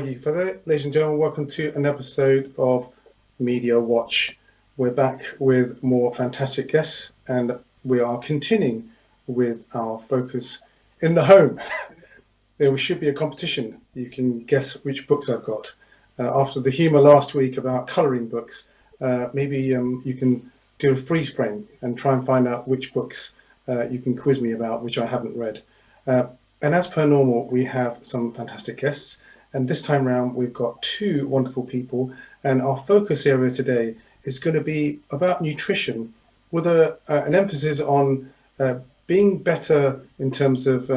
you for that. Ladies and gentlemen, welcome to an episode of Media Watch. We're back with more fantastic guests, and we are continuing with our focus in the home. There should be a competition. You can guess which books I've got. After the humour last week about colouring books, maybe you can do a freeze frame and try and find out which books you can quiz me about, which I haven't read. And as per normal, we have some fantastic guests. And this time around, we've got two wonderful people. And our focus area today is going to be about nutrition with an emphasis on being better in terms of,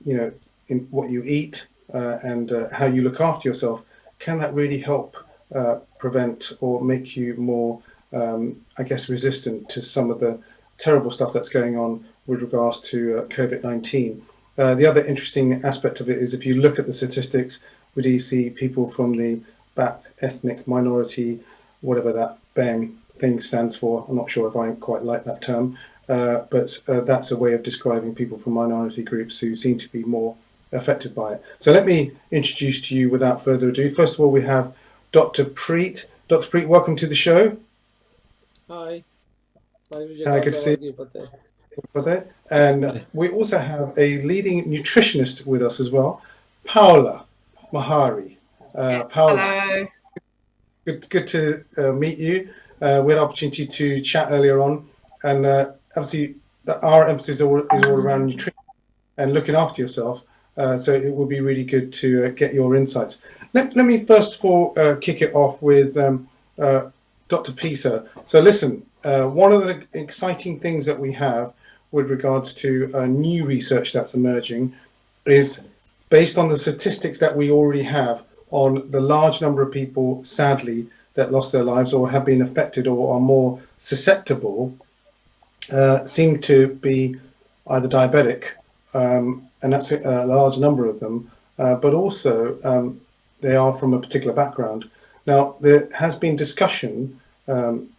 in what you eat and how you look after yourself. Can that really help prevent or make you more, resistant to some of the terrible stuff that's going on with regards to COVID-19? The other interesting aspect of it is if you look at the statistics, we do see people from the BAP ethnic minority, whatever that BAM thing stands for. I'm not sure if I quite like that term, but that's a way of describing people from minority groups who seem to be more affected by it. So let me introduce to you without further ado. First of all, we have Dr. Preet. Dr. Preet, welcome to the show. Hi. Good to see you. And we also have a leading nutritionist with us as well, Paula Mahari. Paula, hello. Good to meet you. We had an opportunity to chat earlier on, and obviously our emphasis is all around nutrition and looking after yourself. So it will be really good to get your insights. Let me first of all kick it off with Dr. Peter. So listen, one of the exciting things that we have with regards to new research that's emerging is based on the statistics that we already have on the large number of people, sadly, that lost their lives or have been affected or are more susceptible, seem to be either diabetic, and that's a large number of them, but also they are from a particular background. Now, there has been discussion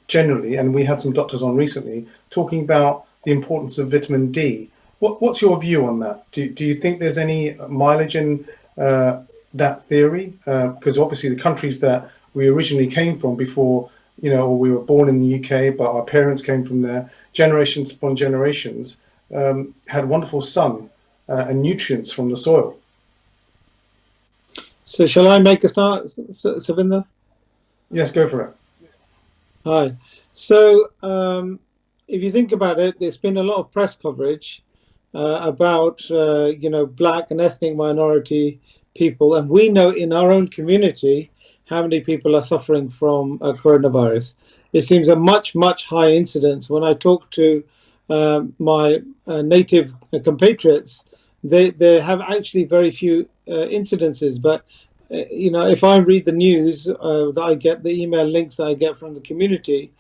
generally, and we had some doctors on recently, talking about the importance of vitamin D. What's your view on that? Do you think there's any mileage in that theory? Because obviously the countries that we originally came from before, or we were born in the UK, but our parents came from there, generations upon generations, had wonderful sun and nutrients from the soil. So shall I make a start, Savinda? Yes, go for it. Hi. So if you think about it, there's been a lot of press coverage about, black and ethnic minority people. And we know in our own community how many people are suffering from coronavirus. It seems a much, much higher incidence. When I talk to my native compatriots, they have actually very few incidences. But, if I read the news that I get, the email links that I get from the community,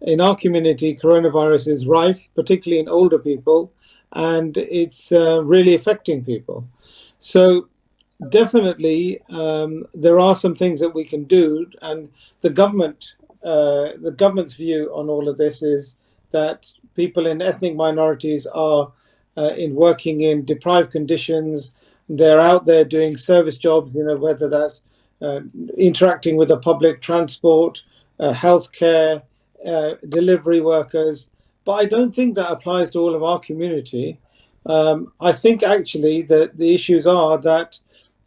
in our community, coronavirus is rife, particularly in older people, and it's really affecting people. So definitely, there are some things that we can do, and the government's view on all of this is that people in ethnic minorities are working in deprived conditions. They're out there doing service jobs, whether that's interacting with the public transport, healthcare, delivery workers. But I don't think that applies to all of our community. I think actually that the issues are that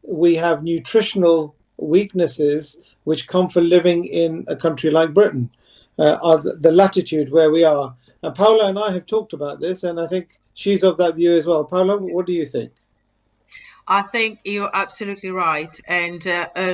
we have nutritional weaknesses which come from living in a country like Britain, the latitude where we are. And Paula and I have talked about this, and I think she's of that view as well. Paula, what do you think? I think you're absolutely right. And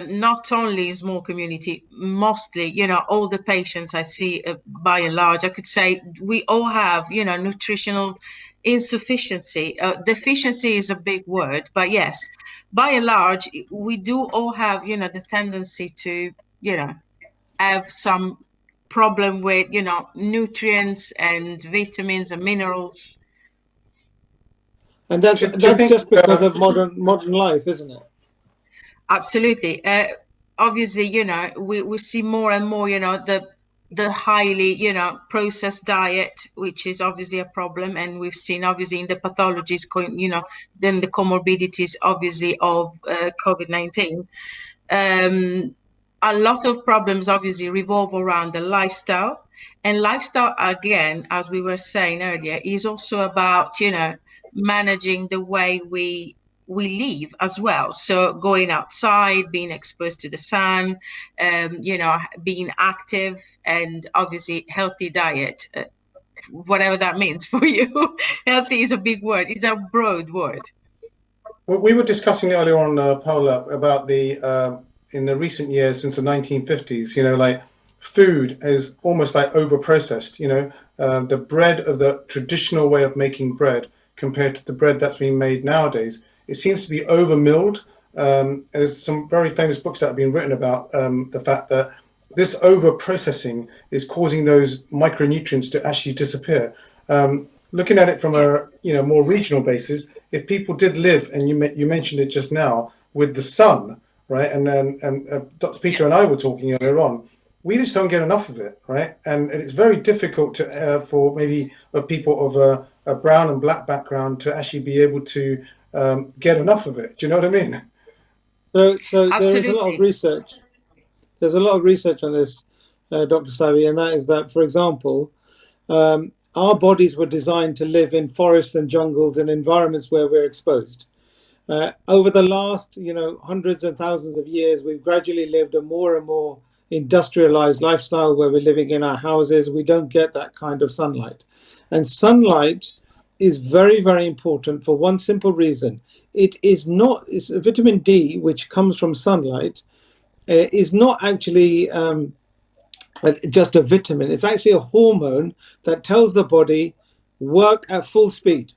not only small community, mostly, all the patients I see by and large, I could say we all have, nutritional insufficiency. Deficiency is a big word, but yes, by and large, we do all have, the tendency to, have some problem with, nutrients and vitamins and minerals. And that's just because of modern life, isn't it? Absolutely. Obviously, we see more and more, the highly, processed diet, which is obviously a problem. And we've seen obviously in the pathologies, then the comorbidities, obviously, of COVID-19. A lot of problems obviously revolve around the lifestyle, and lifestyle, again, as we were saying earlier, is also about, managing the way we live as well. So going outside, being exposed to the sun, being active, and obviously healthy diet, whatever that means for you. Healthy is a big word. It's a broad word. Well, we were discussing earlier on, Paula, about the in the recent years since the 1950s. Like food is almost like over processed. The bread of the traditional way of making bread compared to the bread that's being made nowadays, it seems to be over milled. There's some very famous books that have been written about the fact that this over processing is causing those micronutrients to actually disappear. Looking at it from a more regional basis, if people did live, and you mentioned it just now, with the sun, right? And Dr. Peter and I were talking earlier on, we just don't get enough of it, right? And it's very difficult to for maybe people of a brown and black background to actually be able to get enough of it. Do you know what I mean? So there is a lot of research. There's a lot of research on this, Dr. Savi, and that is that, for example, our bodies were designed to live in forests and jungles and environments where we're exposed. Over the last, hundreds and thousands of years, we've gradually lived a more and more industrialized lifestyle where we're living in our houses. We don't get that kind of sunlight. And sunlight is very, very important for one simple reason. It's vitamin D, which comes from sunlight, is not actually just a vitamin. It's actually a hormone that tells the body, work at full speed.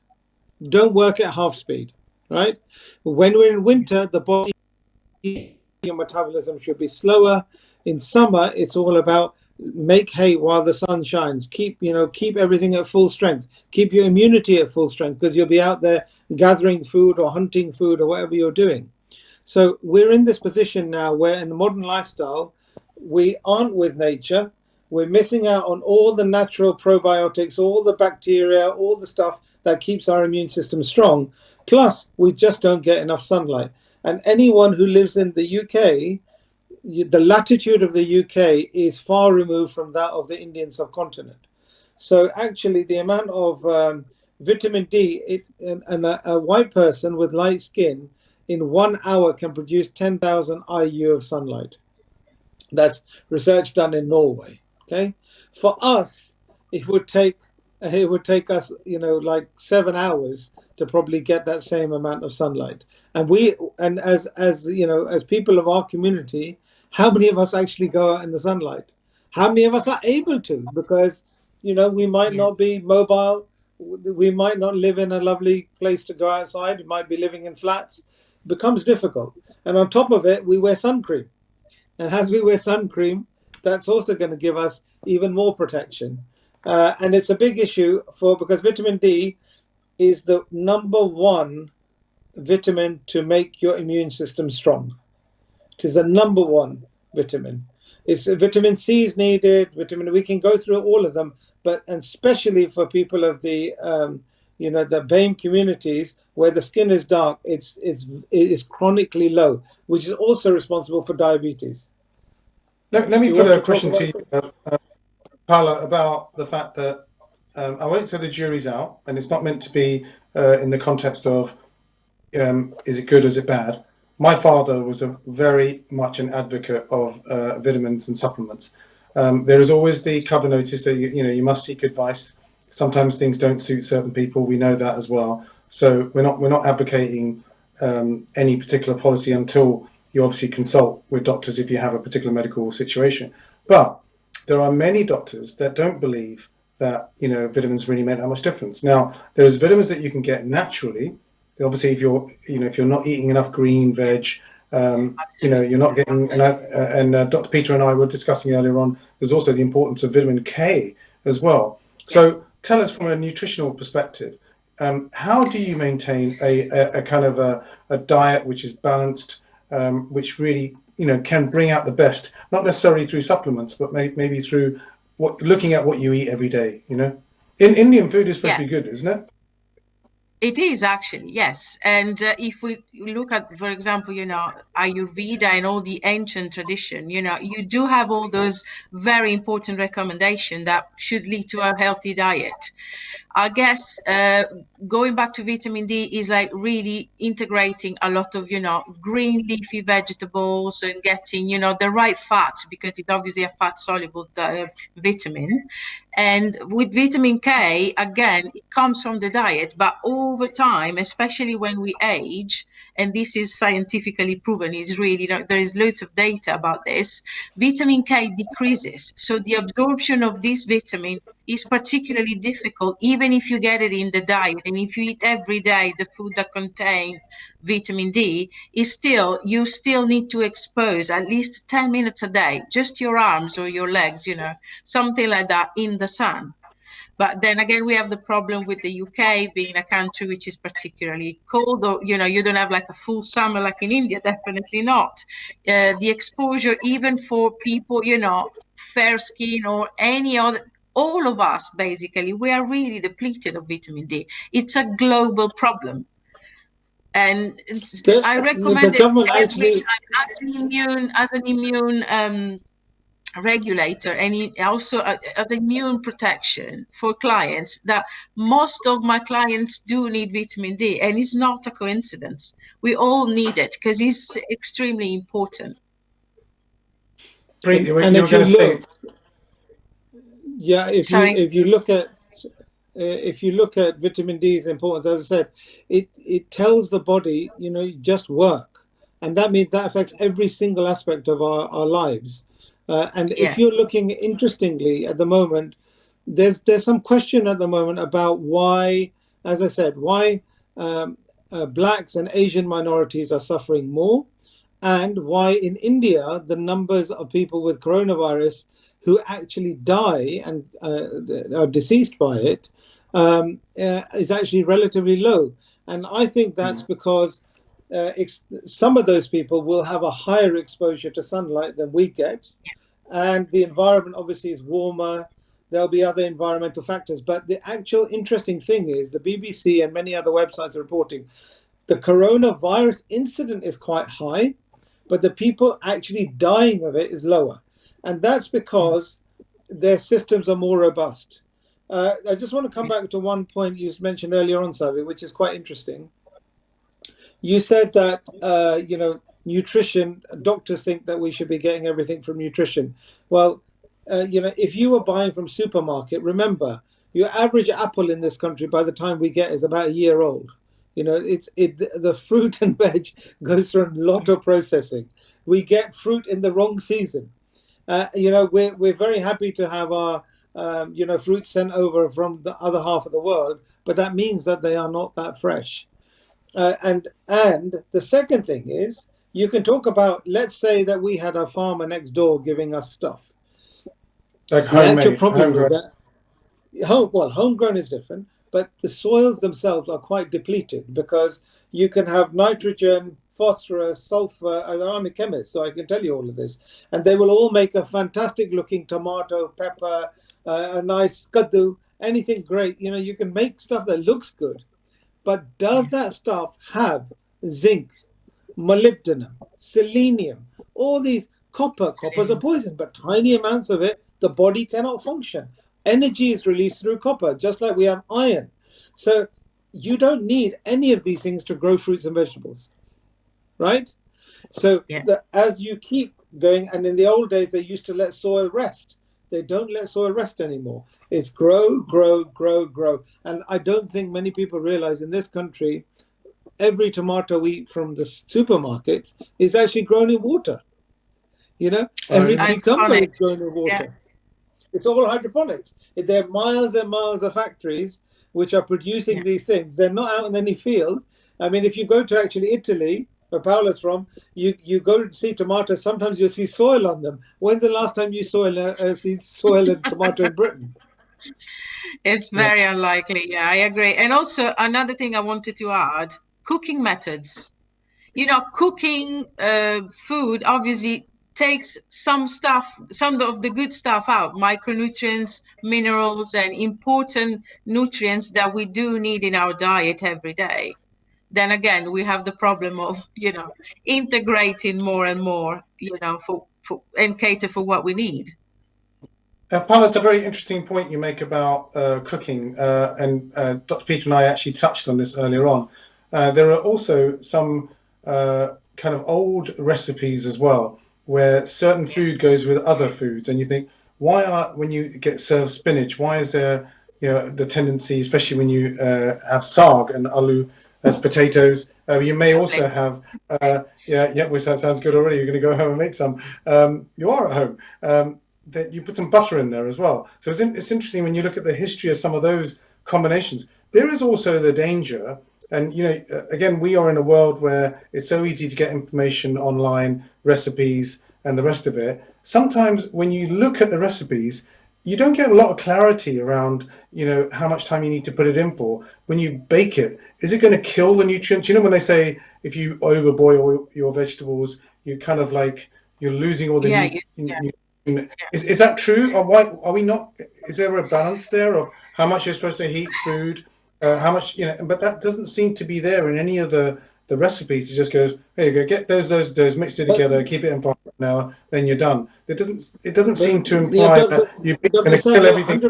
Don't work at half speed, right? When we're in winter, the body, your metabolism should be slower. In summer, it's all about make hay while the sun shines. Keep everything at full strength. Keep your immunity at full strength, because you'll be out there gathering food or hunting food or whatever you're doing. So we're in this position now where in the modern lifestyle, we aren't with nature. We're missing out on all the natural probiotics, all the bacteria, all the stuff that keeps our immune system strong. Plus, we just don't get enough sunlight. And anyone who lives in the UK, the latitude of the UK is far removed from that of the Indian subcontinent. So actually, the amount of vitamin D, a white person with light skin in 1 hour can produce 10,000 IU of sunlight. That's research done in Norway. Okay, for us, it would take us, like 7 hours to probably get that same amount of sunlight. And as people of our community, how many of us actually go out in the sunlight? How many of us are able to? Because we might not be mobile. We might not live in a lovely place to go outside. We might be living in flats. It becomes difficult. And on top of it, we wear sun cream. And as we wear sun cream, that's also going to give us even more protection. And it's a big issue because vitamin D is the number 1 vitamin to make your immune system strong. It is the number 1 vitamin. Vitamin C is needed. We can go through all of them, and especially for people of the the BAME communities where the skin is dark, it is chronically low, which is also responsible for diabetes. Let me put a question to you, Paula, about the fact that I won't say the jury's out, and it's not meant to be in the context of is it good or is it bad. My father was very much an advocate of vitamins and supplements. There is always the cover notice that you must seek advice. Sometimes things don't suit certain people. We know that as well. So we're not advocating any particular policy until you obviously consult with doctors if you have a particular medical situation. But there are many doctors that don't believe that vitamins really make that much difference. Now, there's vitamins that you can get naturally. Obviously, if you're not eating enough green veg, you're not getting enough. And Dr. Peter and I were discussing earlier on. There's also the importance of vitamin K as well. So tell us from a nutritional perspective, how do you maintain a kind of a diet which is balanced, which really can bring out the best, not necessarily through supplements, but maybe through looking at what you eat every day. In Indian food is supposed to be good, isn't it? It is actually, yes. And if we look at, for example, Ayurveda and all the ancient tradition, you do have all those very important recommendations that should lead to a healthy diet. I guess going back to vitamin D is like really integrating a lot of, green leafy vegetables and getting, the right fats, because it's obviously a fat soluble vitamin. And with vitamin K, again, it comes from the diet, but over time, especially when we age, and this is scientifically proven, is really, there is loads of data about this, vitamin K decreases. So the absorption of this vitamin is particularly difficult, even if you get it in the diet. And if you eat every day the food that contain vitamin D, you still need to expose at least 10 minutes a day, just your arms or your legs, something like that in the sun. But then again, we have the problem with the UK being a country which is particularly cold, or you don't have like a full summer like in India, definitely not. The exposure, even for people, fair skin or any other, all of us basically, we are really depleted of vitamin D. It's a global problem. And I The recommend it government every actually, time as an immune regulator, and also as immune protection for clients, that most of my clients do need vitamin D, and it's not a coincidence. We all need it because it's extremely important. Preet, and you were if going you to say, look, yeah, Sorry. if you look at vitamin D's importance, as I said, it tells the body, just work, and that means that affects every single aspect of our lives. And if Yeah. you're looking, interestingly, at the moment, there's some question at the moment about why, as I said, why blacks and Asian minorities are suffering more, and why in India the numbers of people with coronavirus who actually die and are deceased by it is actually relatively low. And I think that's because some of those people will have a higher exposure to sunlight than we get, and the environment obviously is warmer. There'll be other environmental factors, but the actual interesting thing is the BBC and many other websites are reporting the coronavirus incident is quite high, but the people actually dying of it is lower. And that's because their systems are more robust. I just want to come back to one point you mentioned earlier on, Savi, which is quite interesting. You said that, nutrition, doctors think that we should be getting everything from nutrition. Well, if you were buying from supermarket, remember, your average apple in this country by the time we get is about a year old. The fruit and veg goes through a lot of processing. We get fruit in the wrong season. We're very happy to have our fruit sent over from the other half of the world, but that means that they are not that fresh. And the second thing is, you can talk about, let's say that we had a farmer next door giving us stuff. like The actual homemade, problem is homegrown. that homegrown is different, but the soils themselves are quite depleted because you can have nitrogen, phosphorus, sulfur. I'm a chemist, so I can tell you all of this, and they will all make a fantastic looking tomato, pepper, a nice kaddu, anything great. You can make stuff that looks good, but does that stuff have zinc, molybdenum, selenium, all these copper? Copper's a poison, but tiny amounts of it, the body cannot function. Energy is released through copper, just like we have iron. So you don't need any of these things to grow fruits and vegetables, right? So as you keep going, and in the old days, they used to let soil rest. They don't let soil rest anymore. It's grow, grow, grow, grow. And I don't think many people realize in this country, every tomato we eat from the supermarkets is actually grown in water. Every cucumber is grown in water. Yeah. It's all hydroponics. There are miles and miles of factories which are producing these things. They're not out in any field. I mean, if you go to actually Italy, where Paola's from, you go to see tomatoes, sometimes you'll see soil on them. When's the last time you see soil and tomato in Britain? It's very unlikely. Yeah, I agree. And also another thing I wanted to add, cooking methods. Cooking food, obviously takes some stuff, some of the good stuff out, micronutrients, minerals, and important nutrients that we do need in our diet every day. Then again, we have the problem of, integrating more and more, for and cater for what we need. Paolo, it's a very interesting point you make about cooking, and Dr. Peter and I actually touched on this earlier on. There are also some kind of old recipes as well, where certain food goes with other foods, and you think, when you get served spinach, why is there, the tendency, especially when you have saag and aloo as potatoes? You may also have, which that sounds good already. You're going to go home and make some. You are at home. That you put some butter in there as well. So it's interesting when you look at the history of some of those combinations. There is also the danger, and again, we are in a world where it's so easy to get information online, recipes, and the rest of it. Sometimes when you look at the recipes, you don't get a lot of clarity around, how much time you need to put it in for. When you bake it, is it going to kill the nutrients? When they say if you overboil your vegetables, you kind of like you're losing all the Is that true? Or why are we not? Is there a balance there of how much you're supposed to heat food, how much But that doesn't seem to be there in any of the recipes. It just goes, here you go, get those, mix it together, keep it in for half an hour, then you're done. It doesn't seem to imply that you're going to kill everything.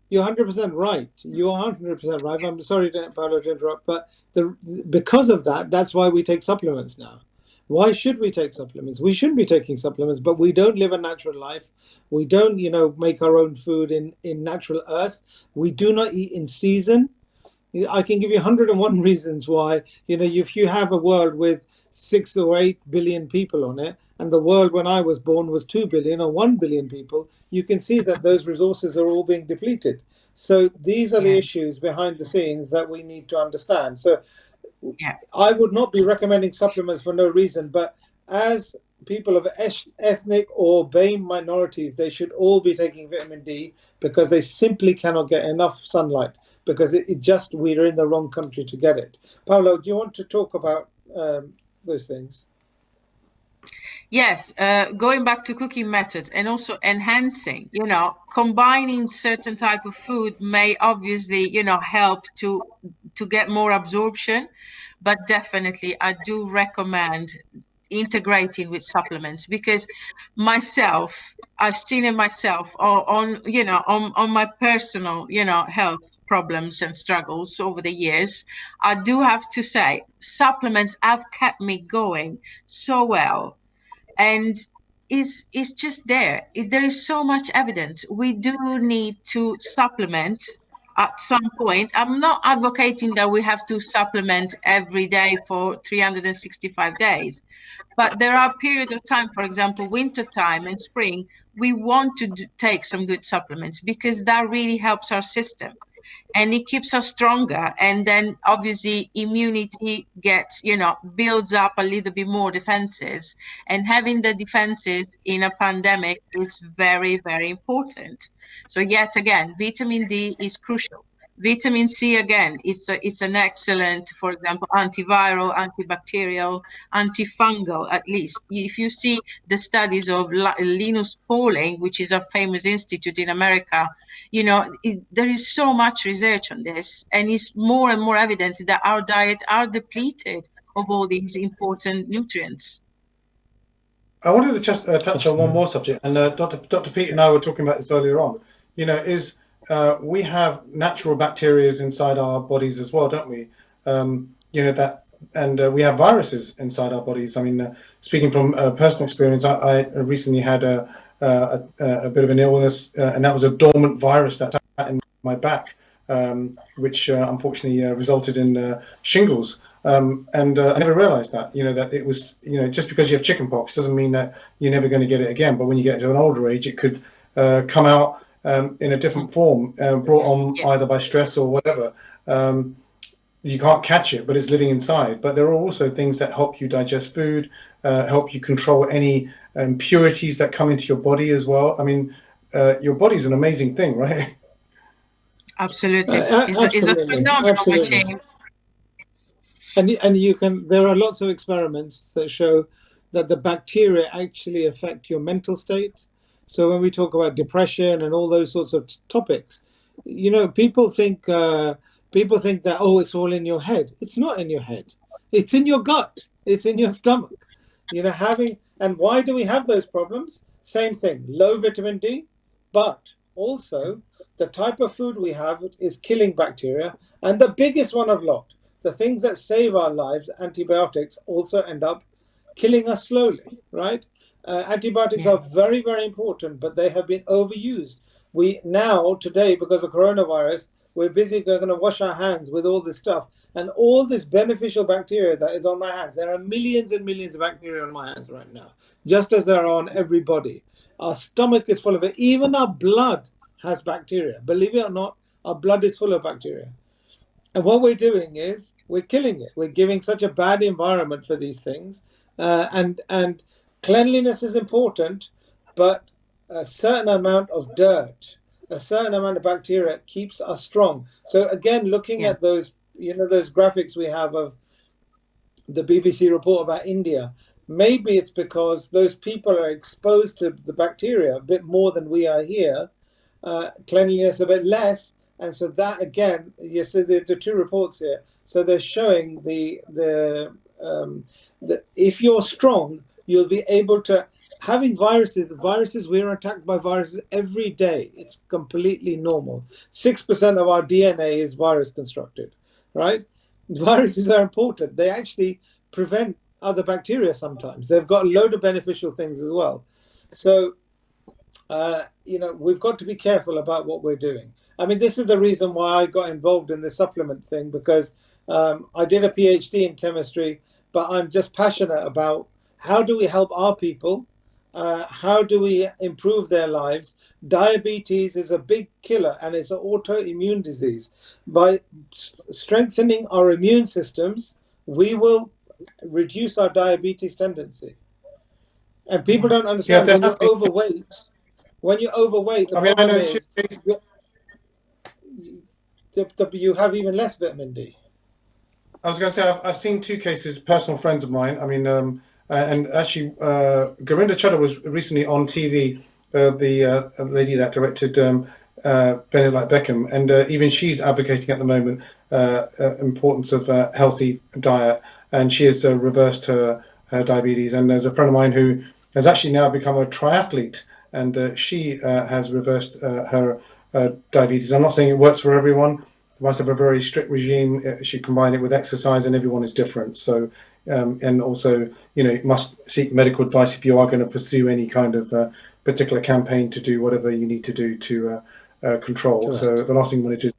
You're 100% right. You are 100% right. I'm sorry, Paolo, to interrupt, but because of that, that's why we take supplements now. Why should we take supplements? We shouldn't be taking supplements, but we don't live a natural life. We don't, make our own food in natural earth. We do not eat in season. I can give you 101 reasons why, if you have a world with 6 or 8 billion people on it, and the world when I was born was 2 billion or 1 billion people, you can see that those resources are all being depleted. So these are the issues behind the scenes that we need to understand. So I would not be recommending supplements for no reason, but as people of ethnic or BAME minorities, they should all be taking vitamin D because they simply cannot get enough sunlight because we're in the wrong country to get it. Paolo, do you want to talk about those things? Yes, going back to cooking methods and also enhancing, combining certain type of food may obviously, help to get more absorption, but definitely I do recommend integrating with supplements because I've seen it myself on my personal, health problems and struggles over the years. I do have to say supplements have kept me going so well. And it's just there. There is so much evidence. We do need to supplement at some point. I'm not advocating that we have to supplement every day for 365 days, but there are periods of time, for example, winter time and spring, we want to take some good supplements because that really helps our system. And it keeps us stronger, and then obviously immunity gets builds up a little bit more defenses, and having the defenses in a pandemic is very, very important. So yet again, vitamin D is crucial. Vitamin C, again, it's an excellent, for example, antiviral, antibacterial, antifungal, at least. If you see the studies of Linus Pauling, which is a famous institute in America, there is so much research on this, and it's more and more evident that our diet are depleted of all these important nutrients. I wanted to just touch on one more subject, and Dr. Pete and I were talking about this earlier on. We have natural bacteria inside our bodies as well, don't we? We have viruses inside our bodies. I mean, speaking from personal experience, I recently had a bit of an illness, and that was a dormant virus that's in my back, which unfortunately resulted in shingles. I never realized that, that it was, just because you have chickenpox doesn't mean that you're never going to get it again. But when you get to an older age, it could come out in a different form, brought on either by stress or whatever. You can't catch it, but it's living inside. But there are also things that help you digest food, help you control any impurities that come into your body as well. I mean, your body is an amazing thing, right? Absolutely. It's a phenomenal machine. And there are lots of experiments that show that the bacteria actually affect your mental state. So when we talk about depression and all those sorts of topics, people think that, oh, it's all in your head. It's not in your head. It's in your gut. It's in your stomach. And why do we have those problems? Same thing, low vitamin D, but also the type of food we have is killing bacteria. And the biggest one of lot, the things that save our lives, antibiotics, also end up killing us slowly, right? Antibiotics are very, very important, but they have been overused. We now, today, because of coronavirus, we're busy going to wash our hands with all this stuff. And all this beneficial bacteria that is on my hands, there are millions and millions of bacteria on my hands right now, just as there are on everybody. Our stomach is full of it. Even our blood has bacteria. Believe it or not, our blood is full of bacteria. And what we're doing is we're killing it. We're giving such a bad environment for these things. And cleanliness is important, but a certain amount of dirt, a certain amount of bacteria keeps us strong. So again, looking at those, those graphics we have of the BBC report about India, maybe it's because those people are exposed to the bacteria a bit more than we are here, cleanliness a bit less. And so that, again, you see the two reports here. So they're showing the if you're strong, you'll be able to, having viruses, we're attacked by viruses every day. It's completely normal. 6% of our DNA is virus constructed, right? Viruses are important. They actually prevent other bacteria sometimes. They've got a load of beneficial things as well. So, we've got to be careful about what we're doing. I mean, this is the reason why I got involved in the supplement thing, because I did a PhD in chemistry, but I'm just passionate about how do we help our people? How do we improve their lives? Diabetes is a big killer, and it's an autoimmune disease. By strengthening our immune systems, we will reduce our diabetes tendency. And people don't understand, when you're overweight, the problem is you have even less vitamin D. I was going to say, I've seen two cases, personal friends of mine. I mean, and actually, Gorinda Chadha was recently on TV, the lady that directed Bend Like Beckham, and even she's advocating at the moment importance of healthy diet, and she has reversed her diabetes. And there's a friend of mine who has actually now become a triathlete, and she has reversed her diabetes. I'm not saying it works for everyone. You must have a very strict regime. She combine it with exercise, and everyone is different. So, and also, you must seek medical advice if you are going to pursue any kind of particular campaign to do whatever you need to do to control. Correct. So the last thing you want to do is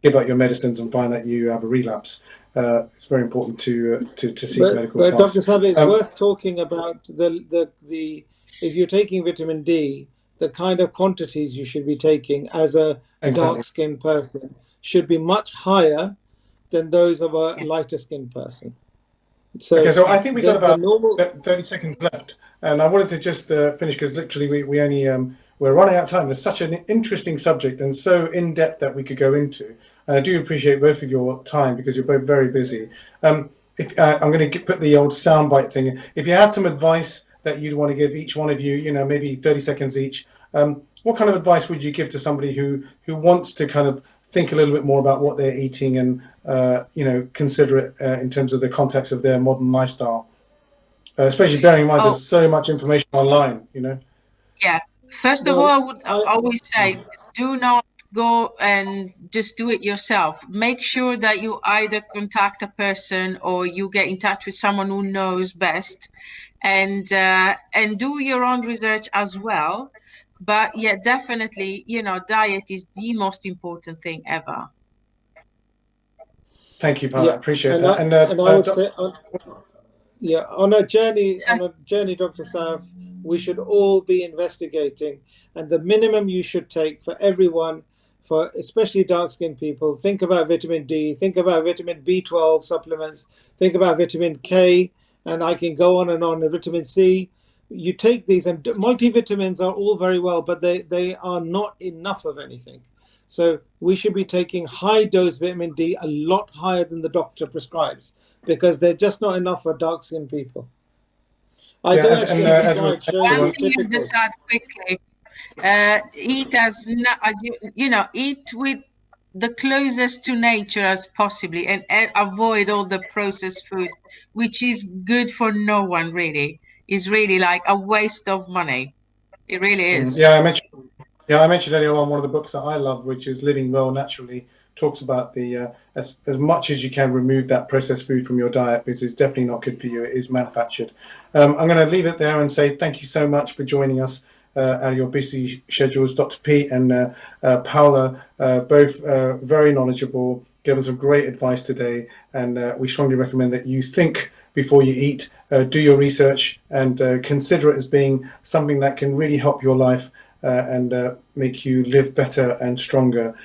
give out your medicines and find that you have a relapse. It's very important to seek medical advice. Dr. Sabi, it's worth talking about the if you're taking vitamin D, the kind of quantities you should be taking as a dark-skinned person should be much higher than those of a lighter-skinned person. So I think we've got about 30 seconds left, and I wanted to just finish, because literally we only we're running out of time. There's such an interesting subject and so in depth that we could go into, and I do appreciate both of your time because you're both very busy. If I'm going to put the old soundbite thing. If you had some advice that you'd want to give each one of you, maybe 30 seconds each, what kind of advice would you give to somebody who wants to kind of think a little bit more about what they're eating and consider it in terms of the context of their modern lifestyle, especially bearing in mind there's so much information online, Yeah. First of all, I would always say, do not go and just do it yourself. Make sure that you either contact a person or you get in touch with someone who knows best, and do your own research as well. But yeah, definitely, diet is the most important thing ever. Thank you, Paula. I appreciate that. And I would say, on a journey, Dr. Saif, we should all be investigating. And the minimum you should take for everyone, for especially dark-skinned people, think about vitamin D, think about vitamin B12 supplements, think about vitamin K, and I can go on and on, and vitamin C. You take these, and multivitamins are all very well, but they are not enough of anything. So we should be taking high-dose vitamin D, a lot higher than the doctor prescribes, because they're just not enough for dark-skinned people. I Yeah, do as, actually and have a as we're slide showing One you thing you typical. decide quickly, eat as you know, eat with the closest to nature as possibly, and avoid all the processed food, which is good for no one really. Is really like a waste of money. It really is. yeah, I mentioned earlier on one of the books that I love, which is Living Well Naturally, talks about the as much as you can remove that processed food from your diet because it's definitely not good for you. It is manufactured. I'm going to leave it there and say thank you so much for joining us out of your busy schedules, Dr. Pete and Paola, both very knowledgeable. Gave us some great advice today, and we strongly recommend that you think before you eat, do your research, and consider it as being something that can really help your life and make you live better and stronger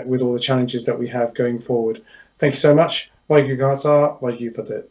with all the challenges that we have going forward. Thank you so much. Waigu Gaza, Waigu Fadet.